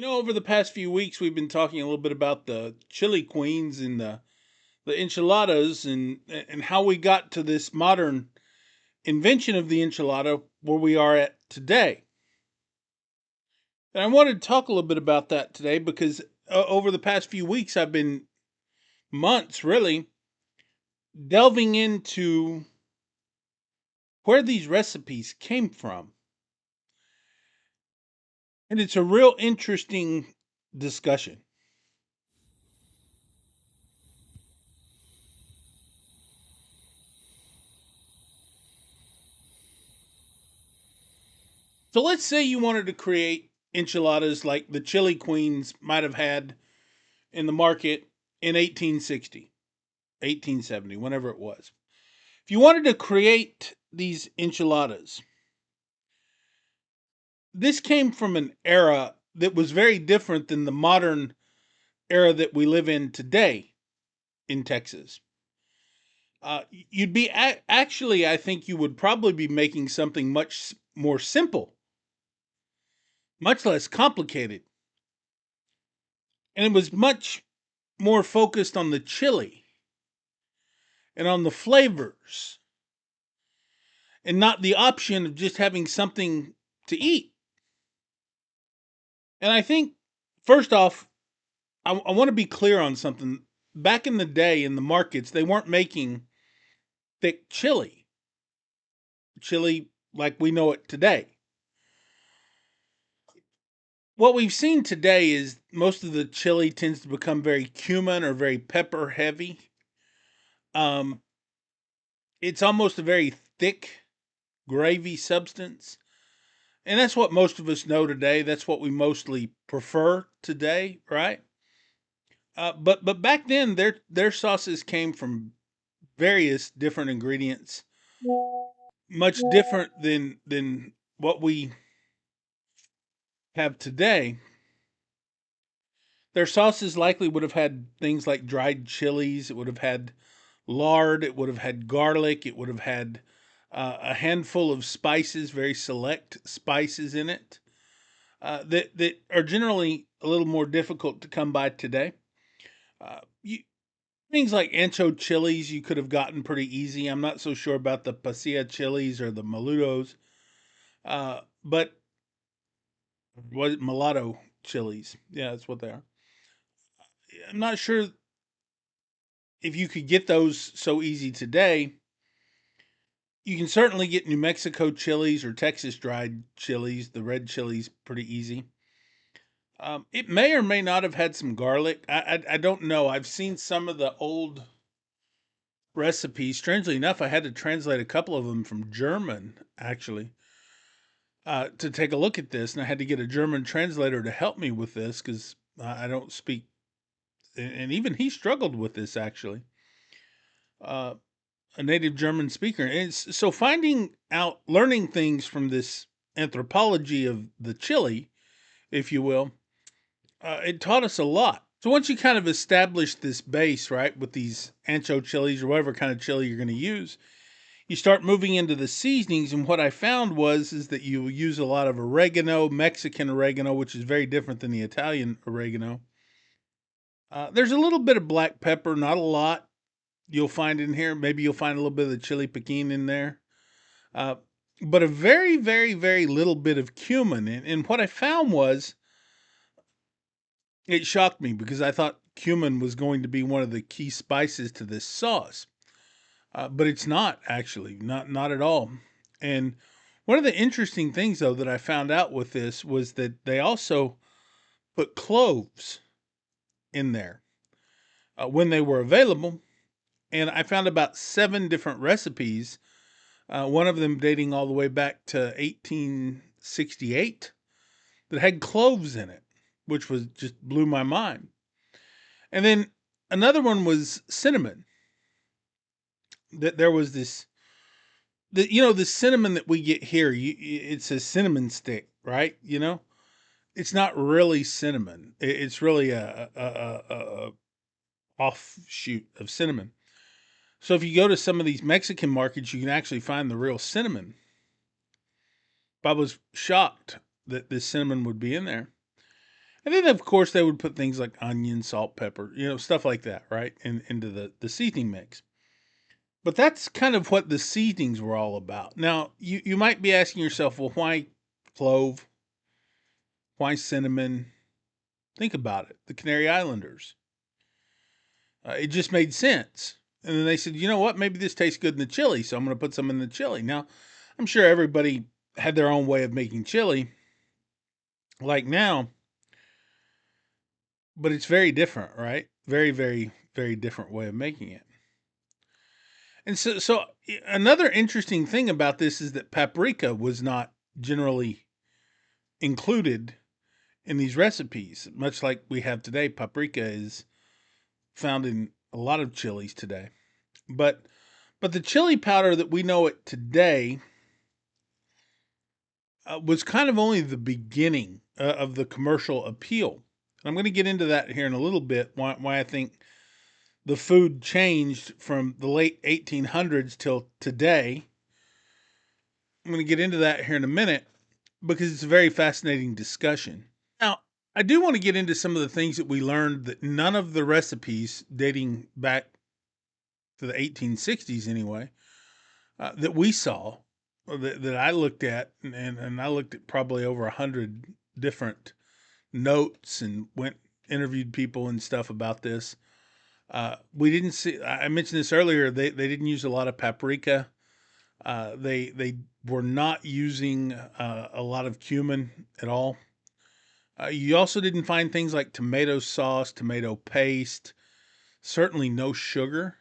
Over the past few weeks, we've been talking a little bit about the chili queens and the enchiladas and how we got to this modern invention of the enchilada where we are at today. And I wanted to talk a little bit about that today because over the past few weeks, I've been months really delving into where these recipes came from. And it's a real interesting discussion. So let's say you wanted to create enchiladas like the chili queens might have had in the market in 1860, 1870, whenever it was. If you wanted to create these enchiladas, this came from an era that was very different than the modern era that we live in today in Texas. You'd be actually, I think you would probably be making something much more simple, much less complicated. And it was much more focused on the chili and on the flavors and not the option of just having something to eat. And I think, first off, I want to be clear on something. Back in the day in the markets, they weren't making thick chili like we know it today. What we've seen today is most of the chili tends to become very cumin or very pepper heavy. Um, it's almost a very thick gravy substance. And that's what most of us know today. That's what we mostly prefer today, right? But back then, their sauces came from various different ingredients, much different than what we have today. Their sauces likely would have had things like dried chilies. It would have had lard. It would have had garlic. It would have had a handful of spices, very select spices in it that are generally a little more difficult to come by today. You, things like ancho chilies you could have gotten pretty easy. I'm not so sure about the pasilla chilies or the maludos, but what mulatto chilies? Yeah, that's what they are. I'm not sure if you could get those so easy today. You can certainly get New Mexico chilies or Texas dried chilies, the red chilies, pretty easy. It may or may not have had some garlic. I don't know. I've seen some of the old recipes. Strangely enough, I had to translate a couple of them from German, actually, to take a look at this. And I had to get a German translator to help me with this because I don't speak, and even he struggled with this, actually. Uh, a native German speaker. And so finding out, learning things from this anthropology of the chili, if you will, it taught us a lot. So once you kind of establish this base, right, with these ancho chilies or whatever kind of chili you're going to use, you start moving into the seasonings. And what I found was is that you use a lot of oregano, Mexican oregano, which is very different than the Italian oregano. There's a little bit of black pepper, not a lot. You'll find in here. Maybe you'll find a little bit of the chili piquin in there. Uh, but a very, very, very little bit of cumin. And what I found was it shocked me because I thought cumin was going to be one of the key spices to this sauce. But it's not actually, not at all. And one of the interesting things though that I found out with this was that they also put cloves in there when they were available. And I found about seven different recipes, one of them dating all the way back to 1868, that had cloves in it, which was just blew my mind. And then another one was cinnamon. That there was this, the cinnamon that we get here. It's a cinnamon stick, right? It's not really cinnamon. It's really a offshoot of cinnamon. So if you go to some of these Mexican markets, you can actually find the real cinnamon. But I was shocked that this cinnamon would be in there. And then of course they would put things like onion, salt, pepper, stuff like that, right? Into the seasoning mix. But that's kind of what the seasonings were all about. Now, you might be asking yourself, well, why clove? Why cinnamon? Think about it. The Canary Islanders. It just made sense. And then they said, you know what? Maybe this tastes good in the chili, so I'm going to put some in the chili. Now, I'm sure everybody had their own way of making chili, like now, but it's very different, right? Very, very, very different way of making it. And so another interesting thing about this is that paprika was not generally included in these recipes, much like we have today. Paprika is found in a lot of chilies today. But the chili powder that we know it today was kind of only the beginning of the commercial appeal. I'm going to get into that here in a little bit. Why I think the food changed from the late 1800s till today. I'm going to get into that here in a minute because it's a very fascinating discussion. Now, I do want to get into some of the things that we learned that none of the recipes dating back to the 1860s, anyway, that we saw, or that I looked at, and I looked at probably over 100 different notes and went interviewed people and stuff about this. We didn't see. I mentioned this earlier. They didn't use a lot of paprika. They were not using a lot of cumin at all. You also didn't find things like tomato sauce, tomato paste, certainly no sugar.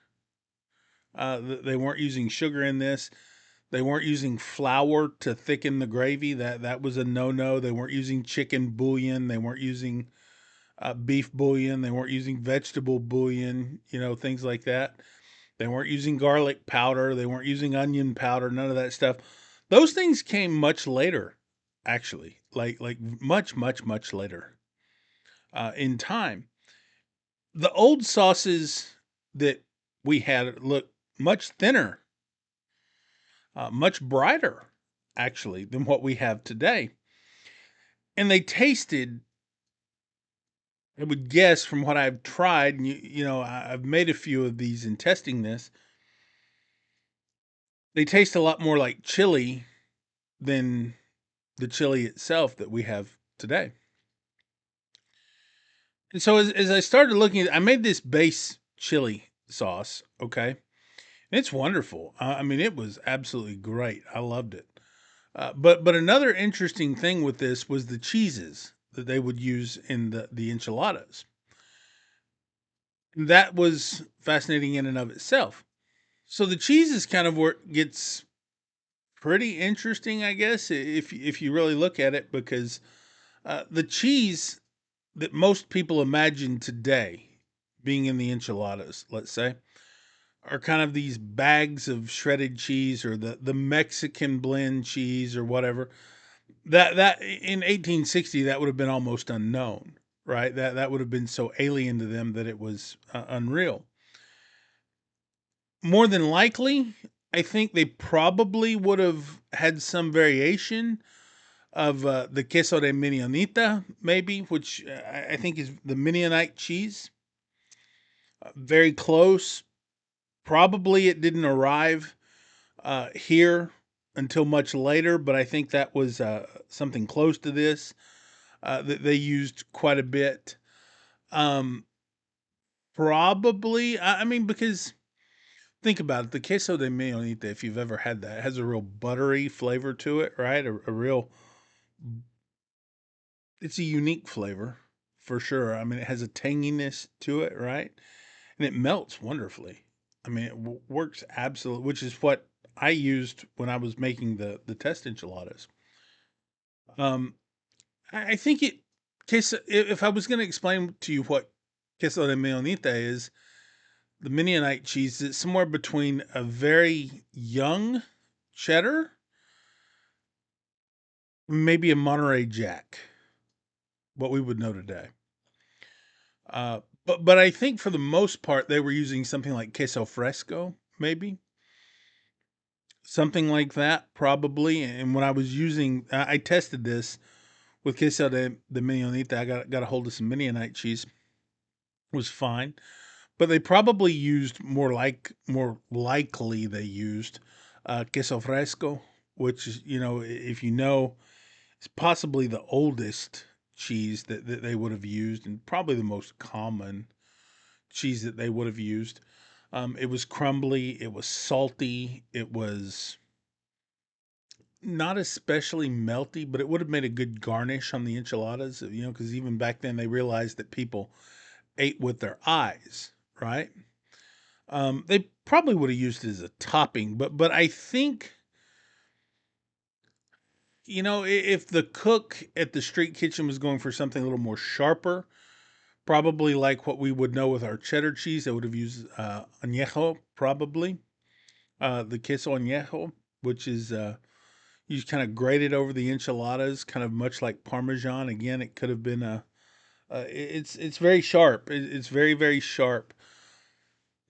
They weren't using sugar in this. They weren't using flour to thicken the gravy. That was a no-no. They weren't using chicken bouillon. They weren't using beef bouillon. They weren't using vegetable bouillon. Things like that. They weren't using garlic powder. They weren't using onion powder. None of that stuff. Those things came much later, actually, like much, much, much later in time. The old sauces that we had look much thinner, much brighter, actually, than what we have today. And they tasted, I would guess from what I've tried, and I've made a few of these in testing this, they taste a lot more like chili than the chili itself that we have today. And so as I started looking at, I made this base chili sauce, okay? And it's wonderful. I mean, it was absolutely great. I loved it. But another interesting thing with this was the cheeses that they would use in the enchiladas. That was fascinating in and of itself. So the cheese is kind of where it gets pretty interesting, I guess, if you really look at it, because the cheese that most people imagine today being in the enchiladas, let's say, are kind of these bags of shredded cheese or the Mexican blend cheese or whatever. That in 1860 that would have been almost unknown, right? That would have been so alien to them that it was unreal. More than likely, I think they probably would have had some variation of the queso de mignonita, maybe, which I think is the Mignonite cheese. Very close. Probably it didn't arrive here until much later, but I think that was something close to this that they used quite a bit. Um, Probably, I mean, because think about it, the queso de milanita, if you've ever had that, it has a real buttery flavor to it, right? A real, it's a unique flavor for sure. I mean, it has a tanginess to it, right? And it melts wonderfully. I mean, it works absolutely, which is what I used when I was making the test enchiladas. Um, I think if I was going to explain to you what queso de milanita is, the Mignonite cheese is somewhere between a very young cheddar, maybe a Monterey Jack, what we would know today. But I think for the most part they were using something like queso fresco, maybe something like that, probably. And when I was using, I tested this with queso de Milanita, I got a hold of some Milanite cheese. It was fine, but they probably used more likely they used queso fresco, which is, if you know, it's possibly the oldest cheese that they would have used, and probably the most common cheese that they would have used. It was crumbly, it was salty, it was not especially melty, but it would have made a good garnish on the enchiladas, because even back then they realized that people ate with their eyes, right? They probably would have used it as a topping, but I think, if the cook at the street kitchen was going for something a little more sharper, probably like what we would know with our cheddar cheese, they would have used añejo, probably the queso añejo, which is you just kind of grate it over the enchiladas, kind of much like Parmesan. Again, it could have been it's very sharp. It's very very sharp.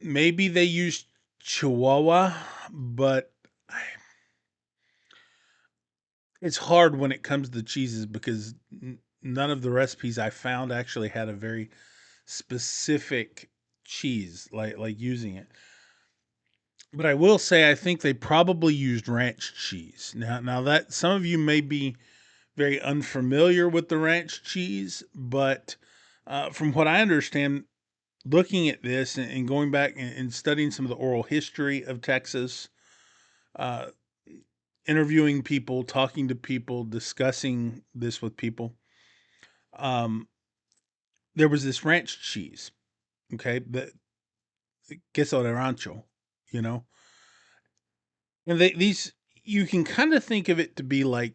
Maybe they used Chihuahua, but it's hard when it comes to cheeses because none of the recipes I found actually had a very specific cheese like using it. But I will say I think they probably used ranch cheese. Now that some of you may be very unfamiliar with the ranch cheese, but from what I understand, looking at this and going back and studying some of the oral history of Texas, uh, interviewing people, talking to people, discussing this with people, um, there was this ranch cheese, okay, the queso de rancho, you know, and these you can kind of think of it to be like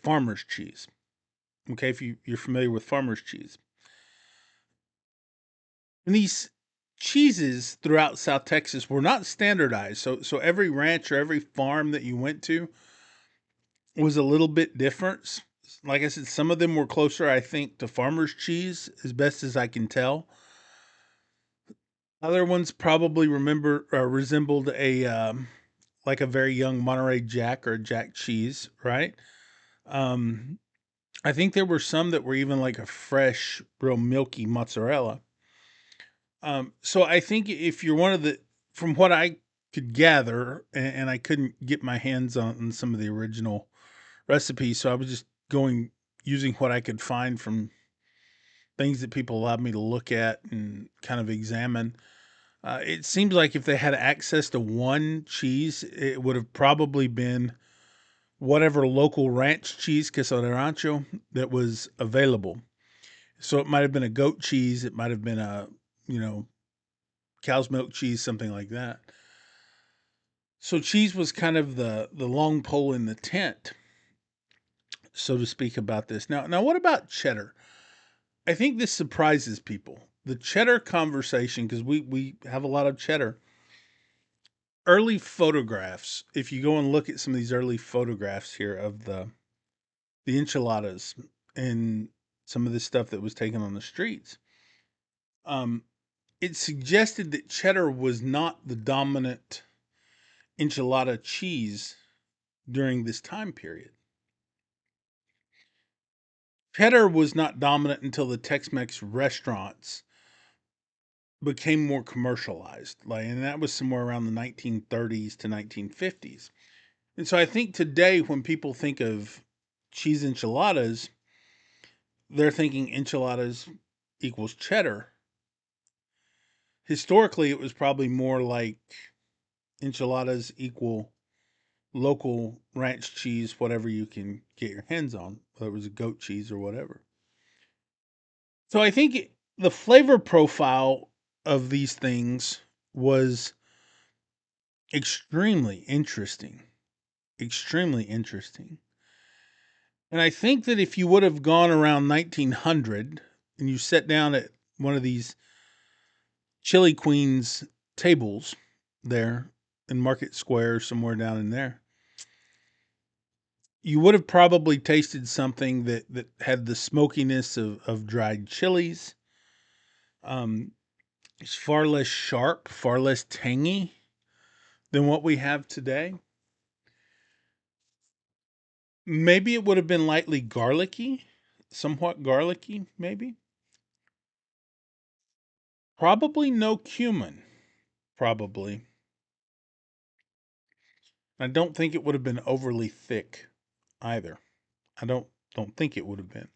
farmer's cheese, okay, if you're familiar with farmer's cheese. And these cheeses throughout South Texas were not standardized. So every ranch or every farm that you went to was a little bit different. Like I said, some of them were closer, I think, to farmer's cheese, as best as I can tell. Other ones probably resembled a like a very young Monterey Jack or a Jack cheese, right? Um, I think there were some that were even like a fresh, real milky mozzarella. So I think if you're one of the, from what I could gather, and I couldn't get my hands on some of the original recipes, so I was just going using what I could find from things that people allowed me to look at and kind of examine. It seems like if they had access to one cheese, it would have probably been whatever local ranch cheese, queso de rancho, that was available. So it might have been a goat cheese, it might have been a, you know, cow's milk cheese, something like that. So cheese was kind of the long pole in the tent, so to speak, about this. Now what about cheddar? I think this surprises people. The cheddar conversation, because we have a lot of cheddar. Early photographs, if you go and look at some of these early photographs here of the enchiladas and some of the stuff that was taken on the streets, um, it suggested that cheddar was not the dominant enchilada cheese during this time period. Cheddar was not dominant until the Tex-Mex restaurants became more commercialized, and that was somewhere around the 1930s to 1950s. And so I think today when people think of cheese enchiladas, they're thinking enchiladas equals cheddar. Historically, it was probably more like enchiladas equal local ranch cheese, whatever you can get your hands on, whether it was a goat cheese or whatever. So I think the flavor profile of these things was extremely interesting, extremely interesting. And I think that if you would have gone around 1900 and you sat down at one of these Chili Queens tables there in Market Square, somewhere down in there, you would have probably tasted something that had the smokiness of dried chilies. Um, it's far less sharp, far less tangy than what we have today. Maybe it would have been lightly garlicky, somewhat garlicky, maybe. Probably no cumin. Probably. I don't think it would have been overly thick either. I don't think it would have been.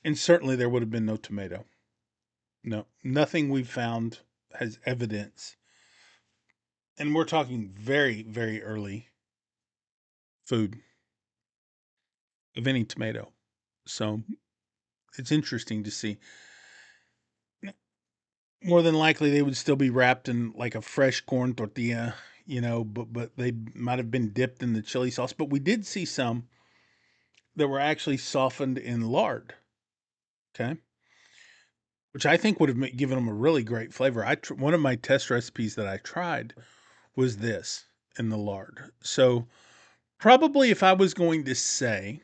And certainly there would have been no tomato. No, nothing we've found has evidence. And we're talking very, very early food of any tomato. So it's interesting to see. More than likely, they would still be wrapped in like a fresh corn tortilla, but they might have been dipped in the chili sauce. But we did see some that were actually softened in lard. Okay, which I think would have given them a really great flavor. One of my test recipes that I tried was this in the lard. So probably if I was going to say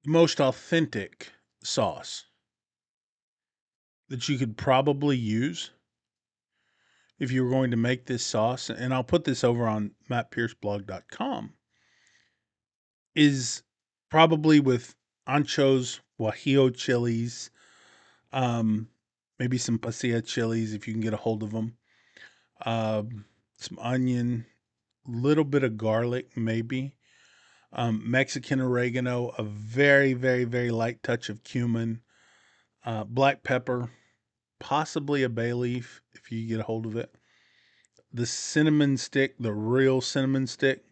most authentic sauce that you could probably use if you were going to make this sauce, and I'll put this over on mattpierceblog.com, is probably with anchos, guajillo chilies, um, maybe some pasilla chilies if you can get a hold of them, some onion, little bit of garlic, maybe, Mexican oregano, a very, very, very light touch of cumin, black pepper, possibly a bay leaf if you get a hold of it. The cinnamon stick, the real cinnamon stick,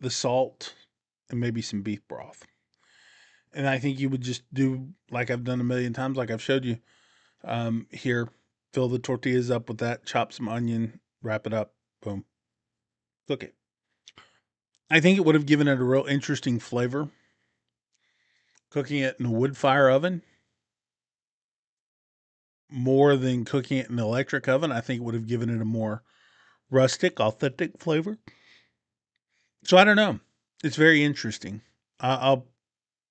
the salt, and maybe some beef broth. And I think you would just do like I've done a million times, like I've showed you here. Fill the tortillas up with that, chop some onion, wrap it up, boom, cook it. I think it would have given it a real interesting flavor. Cooking it in a wood fire oven more than cooking it in an electric oven, I think it would have given it a more rustic, authentic flavor. So I don't know. It's very interesting. I'll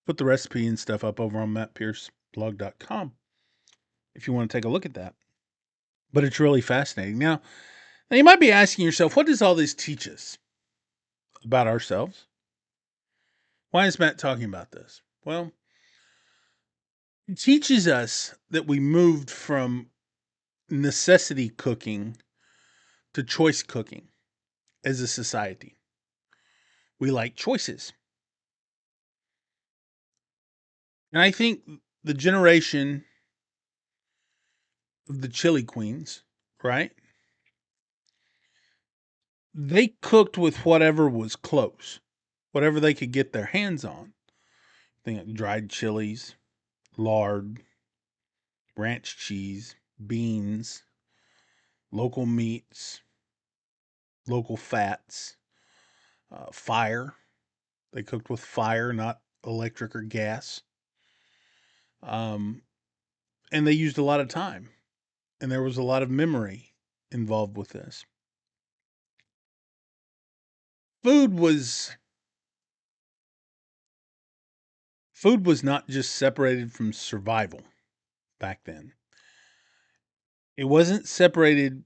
put the recipe and stuff up over on mattpierceblog.com if you want to take a look at that. But it's really fascinating. Now you might be asking yourself, what does all this teach us about ourselves? Why is Matt talking about this? Well, it teaches us that we moved from necessity cooking to choice cooking as a society. We like choices. And I think the generation of the chili queens, right? They cooked with whatever was close, whatever they could get their hands on. Think like dried chilies, lard, ranch cheese, beans, local meats, local fats, fire. They cooked with fire, not electric or gas. Um, and they used a lot of time, and there was a lot of memory involved with this. Food was food was not just separated from survival back then. It wasn't separated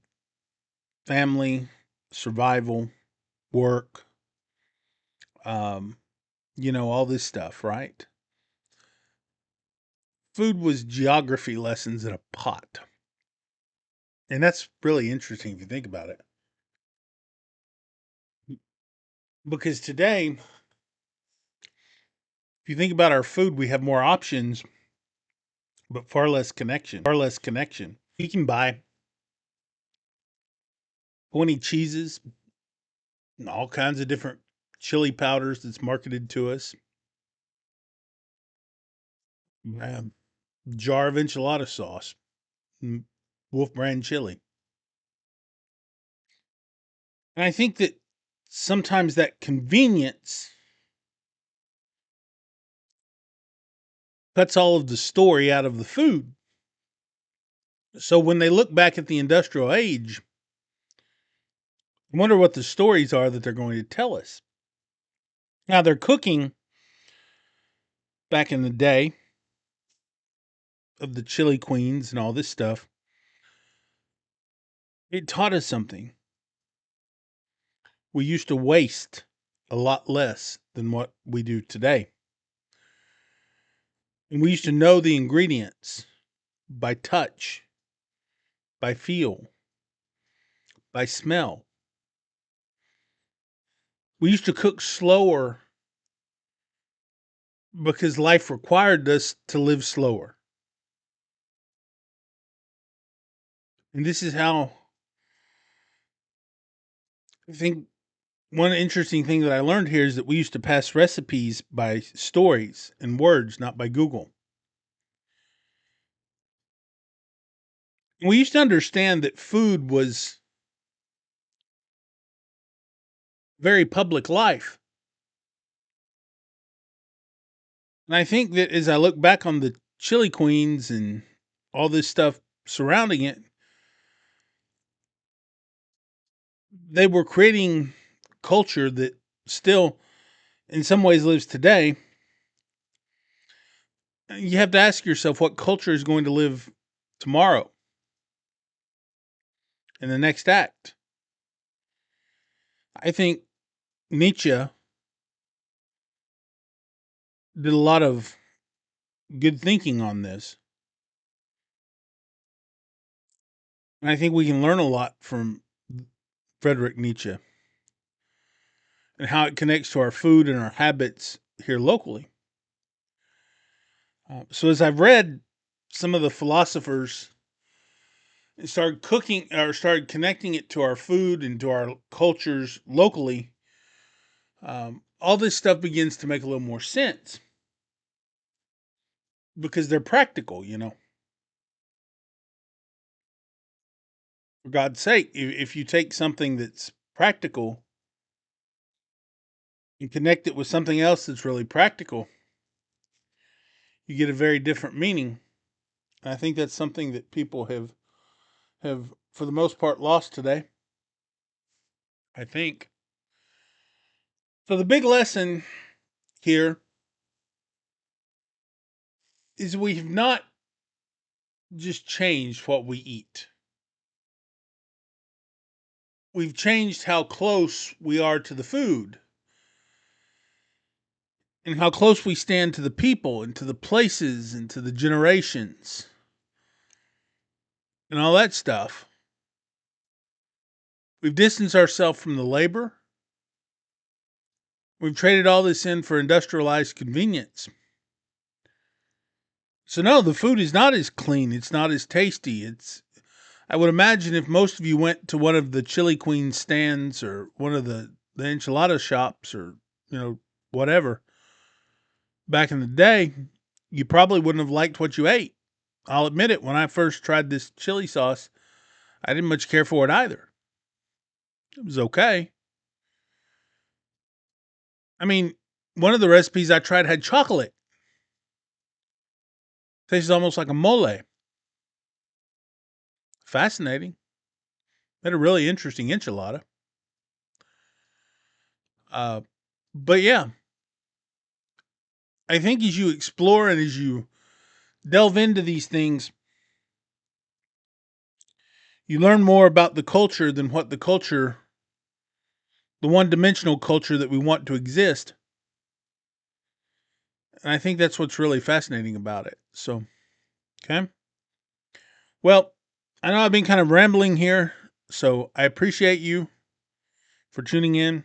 family, survival, work, um, all this stuff, right? Food was geography lessons in a pot. And that's really interesting if you think about it. Because today, if you think about our food, we have more options, but far less connection. Far less connection. You can buy 20 cheeses and all kinds of different chili powders that's marketed to us. Um, jar of enchilada sauce, Wolf brand chili. And I think that sometimes that convenience cuts all of the story out of the food. So when they look back at the industrial age, I wonder what the stories are that they're going to tell us. Now, they're cooking back in the day of the chili queens and all this stuff. It taught us something. We used to waste a lot less than what we do today. And we used to know the ingredients by touch, by feel, by smell. We used to cook slower because life required us to live slower. And this is how I think one interesting thing that I learned here is that we used to pass recipes by stories and words, not by Google. And we used to understand that food was very public life. And I think that as I look back on the chili queens and all this stuff surrounding it, they were creating culture that still, in some ways, lives today. You have to ask yourself what culture is going to live tomorrow in the next act. I think Nietzsche did a lot of good thinking on this. And I think we can learn a lot from Friedrich Nietzsche and how it connects to our food and our habits here locally. So as I've read some of the philosophers and started cooking or started connecting it to our food and to our cultures locally, all this stuff begins to make a little more sense because they're practical, you know. For God's sake, if you take something that's practical and connect it with something else that's really practical, you get a very different meaning. And I think that's something that people have for the most part lost today. I think. So the big lesson here is we've not just changed what we eat. We've changed how close we are to the food and how close we stand to the people and to the places and to the generations and all that stuff. We've distanced ourselves from the labor. We've traded all this in for industrialized convenience. So no, the food is not as clean. It's not as tasty. I would imagine if most of you went to one of the Chili Queen stands or one of the enchilada shops or, whatever, back in the day, you probably wouldn't have liked what you ate. I'll admit it, when I first tried this chili sauce, I didn't much care for it either. It was okay. I mean, one of the recipes I tried had chocolate. Tastes almost like a mole. Fascinating. Had a really interesting enchilada. Uh, but yeah, I think as you explore and as you delve into these things, you learn more about the culture than what the one dimensional culture that we want to exist. And I think that's what's really fascinating about it. So, okay. Well, I know I've been kind of rambling here, so I appreciate you for tuning in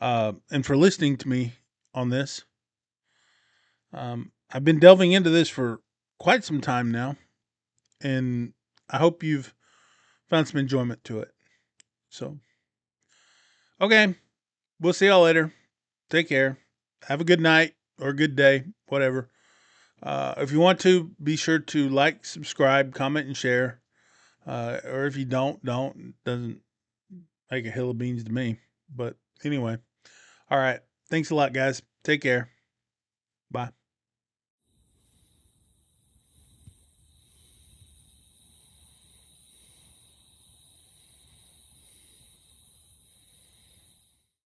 and for listening to me on this. I've been delving into this for quite some time now, and I hope you've found some enjoyment to it. So, okay, we'll see y'all later. Take care. Have a good night or a good day, whatever. If you want to, be sure to like, subscribe, comment, and share. Or if you don't. It doesn't make a hill of beans to me. But anyway, all right. Thanks a lot, guys. Take care. Bye.